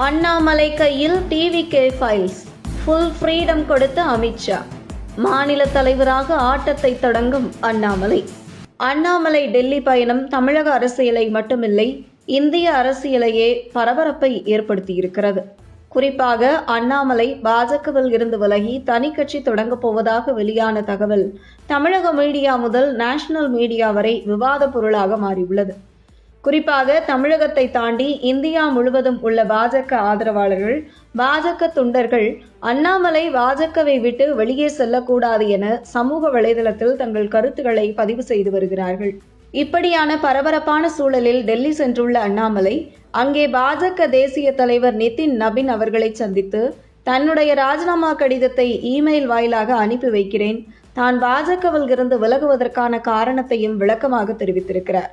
அண்ணாமலை கையில் TVK files, full freedom கொடுத்த அமித்ஷா. மாநில தலைவராக ஆட்டத்தை தொடங்கும் அண்ணாமலை. அண்ணாமலை டெல்லி பயணம் தமிழக அரசியலை மட்டுமில்லை, இந்திய அரசியலையே பரபரப்பை ஏற்படுத்தியிருக்கிறது. குறிப்பாக அண்ணாமலை பாஜகவில் இருந்து விலகி தனி கட்சி தொடங்கப் போவதாக வெளியான தகவல் தமிழக மீடியா முதல் நேஷனல் மீடியா வரை விவாத பொருளாக மாறியுள்ளது. குறிப்பாக தமிழகத்தை தாண்டி இந்தியா முழுவதும் உள்ள பாஜக ஆதரவாளர்கள், பாஜக தொண்டர்கள் அண்ணாமலை பாஜகவை விட்டு வெளியே செல்லக்கூடாது என சமூக வலைதளத்தில் தங்கள் கருத்துக்களை பதிவு செய்து வருகிறார்கள். இப்படியான பரபரப்பான சூழலில் டெல்லி சென்றுள்ள அண்ணாமலை அங்கே பாஜக தேசிய தலைவர் நிதின் நபின் அவர்களை சந்தித்து தன்னுடைய ராஜினாமா கடிதத்தை இமெயில் வாயிலாக அனுப்பி வைக்கிறேன், தான் பாஜகவில் இருந்து விலகுவதற்கான காரணத்தையும் விளக்கமாக தெரிவித்திருக்கிறார்.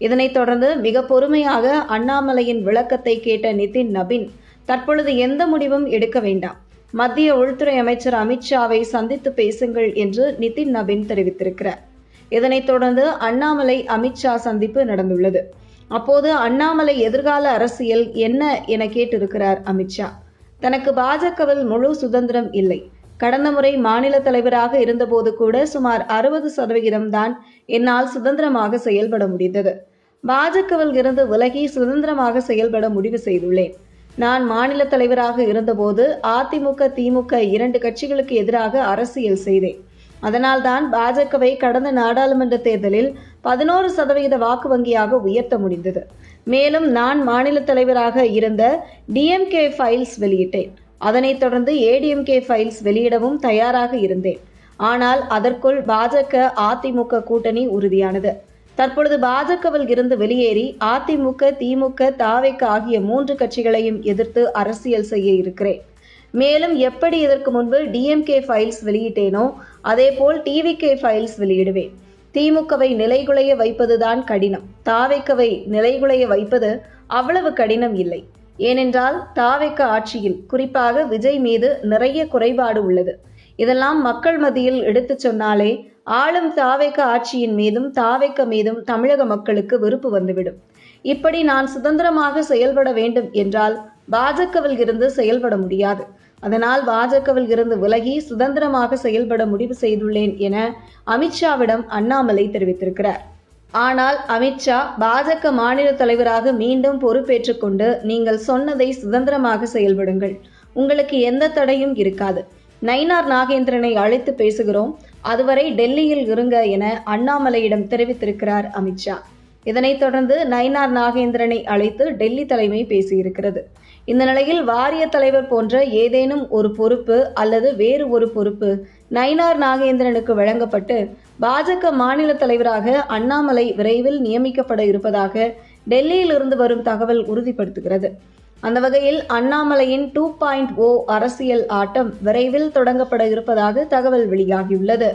இதனைத் தொடர்ந்து மிக பொறுமையாக அண்ணாமலையின் விளக்கத்தை கேட்ட நிதின் நபின், தற்பொழுது எந்த முடிவும் எடுக்க வேண்டாம், மத்திய உள்துறை அமைச்சர் அமித்ஷாவை சந்தித்து பேசுங்கள் என்று நிதின் நபின் தெரிவித்திருக்கிறார். இதனைத் தொடர்ந்து அண்ணாமலை அமித்ஷா சந்திப்பு நடந்துள்ளது. அப்போது அண்ணாமலை எதிர்கால அரசியல் என்ன என கேட்டிருக்கிறார் அமித்ஷா. தனக்கு பாஜகவில் முழு சுதந்திரம் இல்லை, கடந்த முறை மாநில தலைவராக இருந்தபோது கூட சுமார் 60% தான் என்னால் சுதந்திரமாக செயல்பட முடிந்தது. பாஜகவில் இருந்து விலகி சுதந்திரமாக செயல்பட முடிவு செய்துள்ளேன். நான் மாநில தலைவராக இருந்தபோது அதிமுக திமுக 2 கட்சிகளுக்கு எதிராக அரசியல் செய்தேன். அதனால்தான் பாஜகவை கடந்த நாடாளுமன்ற தேர்தலில் 11% வாக்கு வங்கியாக உயர்த்த முடிந்தது. மேலும் நான் மாநில தலைவராக இருந்த டிஎம்கே ஃபைல்ஸ் வெளியிட்டேன். அதனைத் தொடர்ந்து ஏடிஎம்கே ஃபைல்ஸ் வெளியிடவும் தயாராக இருந்தேன். ஆனால் அதற்குள் பாஜக அதிமுக கூட்டணி உறுதியானது. தற்பொழுது பாஜகவில் இருந்து வெளியேறி அதிமுக திமுக தாவேக ஆகிய 3 கட்சிகளையும் எதிர்த்து அரசியல் செய்ய இருக்கிறேன். மேலும் எப்படி இதற்கு முன்பு டிஎம்கே ஃபைல்ஸ் வெளியிட்டேனோ அதேபோல் டிவிகே ஃபைல்ஸ் வெளியிடுவேன். திமுகவை நிலைகுலைய வைப்பதுதான் கடினம், தாவேகவை நிலைகுலைய வைப்பது அவ்வளவு கடினம் இல்லை. ஏனென்றால் தாவேக ஆட்சியில் குறிப்பாக விஜய் மீது நிறைய குறைபாடு உள்ளது. இதெல்லாம் மக்கள் மத்தியில் எடுத்துச் சொன்னாலே ஆளும் தாவேக ஆட்சியின் மீதும் தாவேக மீதும் தமிழக மக்களுக்கு வெறுப்பு வந்துவிடும். இப்படி நான் சுதந்திரமாக செயல்பட வேண்டும் என்றால் பாஜகவில் இருந்து செயல்பட முடியாது. அதனால் பாஜகவில் இருந்து விலகி சுதந்திரமாக செயல்பட முடிவு செய்துள்ளேன் என அமித்ஷாவிடம் அண்ணாமலை தெரிவித்திருக்கிறார். ஆனால் அமித்ஷா பாஜக மாநில தலைவராக மீண்டும் பொறுப்பேற்றுக் கொண்டு நீங்கள் சொன்னதை சுதந்திரமாக செயல்படுங்கள், உங்களுக்கு எந்த தடையும் இருக்காது, நயினார் நாகேந்திரனை அழைத்து பேசுகிறோம், அதுவரை டெல்லியில் இருங்க என அண்ணாமலையிடம் தெரிவித்திருக்கிறார் அமித்ஷா. இதனைத் தொடர்ந்து நயினார் நாகேந்திரனை அழைத்து டெல்லி தலைமை பேசியிருக்கிறது. இந்த நிலையில் வாரிய தலைவர் போன்ற ஏதேனும் ஒரு பொறுப்பு அல்லது வேறு ஒரு பொறுப்பு நயினார் நாகேந்திரனுக்கு வழங்கப்பட்டு பாஜக மாநில தலைவராக அண்ணாமலை விரைவில் நியமிக்கப்பட இருப்பதாக டெல்லியில் இருந்து வரும் தகவல் உறுதிப்படுத்துகிறது. அந்த வகையில் அண்ணாமலையின் 2.0 அரசியல் ஆட்டம் விரைவில் தொடங்கப்பட இருப்பதாக தகவல் வெளியாகியுள்ளது.